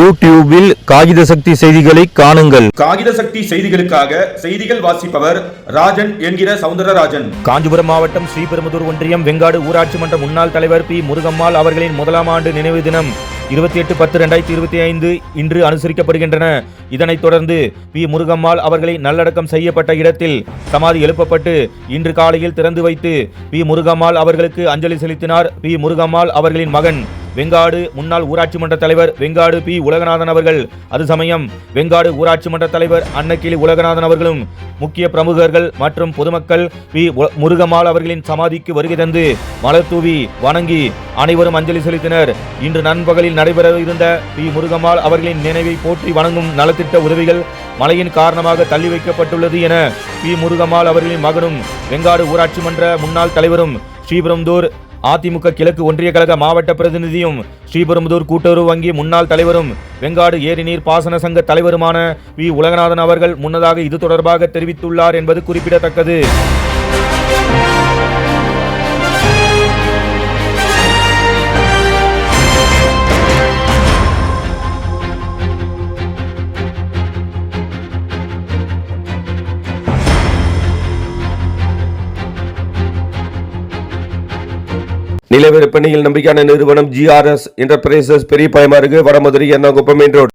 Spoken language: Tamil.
யூடியூபில் காகித சக்தி செய்திகளை காணுங்கள். காகித சக்தி செய்திகளுக்காக செய்திகள் வாசிப்பவர் ராஜன் என்கிற சவுந்தரராஜன். காஞ்சிபுரம் மாவட்டம் ஸ்ரீபெரும்புதூர் ஒன்றியம் வெங்காடு ஊராட்சி மன்ற முன்னாள் தலைவர் பி முருகம்மாள் அவர்களின் முதலாம் ஆண்டு நினைவு தினம் 28/10/2025 இன்று அனுசரிக்கப்படுகின்றன. இதனைத் தொடர்ந்து பி முருகம்மாள் அவர்களை நல்லடக்கம் செய்யப்பட்ட இடத்தில் சமாதி எழுப்பப்பட்டு இன்று காலையில் திறந்து வைத்து பி முருகம்மாள் அவர்களுக்கு அஞ்சலி செலுத்தினார். பி முருகம்மாள் அவர்களின் மகன் வெங்காடு முன்னாள் ஊராட்சி மன்ற தலைவர் வெங்காடு பி உலகநாதன் அவர்கள், அது சமயம் வெங்காடு ஊராட்சி மன்ற தலைவர் அன்னக்கிளி உலகநாதன் அவர்களும் முக்கிய பிரமுகர்கள் மற்றும் பொதுமக்கள் பி முருகம்மாள் அவர்களின் சமாதிக்கு வருகை தந்து மலர் தூவி வணங்கி அனைவரும் அஞ்சலி செலுத்தினர். இன்று நண்பகலில் நடைபெற இருந்த பி முருகம்மாள் அவர்களின் நினைவை போற்றி வணங்கும் நலத்திட்ட உதவிகள் மழையின் காரணமாக தள்ளி வைக்கப்பட்டுள்ளது என பி முருகம்மாள் அவர்களின் மகனும் வெங்காடு ஊராட்சி மன்ற முன்னாள் தலைவரும் ஸ்ரீபெரும்புதூர் அதிமுக கிழக்கு ஒன்றிய கழக மாவட்ட பிரதிநிதியும் ஸ்ரீபெரும்புதூர் கூட்டுறவு வங்கி முன்னாள் தலைவரும் வெங்காடு ஏரி நீர் பாசன சங்க தலைவருமான வி உலகநாதன் அவர்கள் முன்னதாக இது தொடர்பாக தெரிவித்துள்ளார் என்பது குறிப்பிடத்தக்கது. நில விற்பனையில் நம்பிக்கையான நிறுவனம் GRS என்டர்பிரைசஸ் பெரிய பாயமாறு வடமதுரை எர்ணாகுப்பம் மெயின் ரோடு.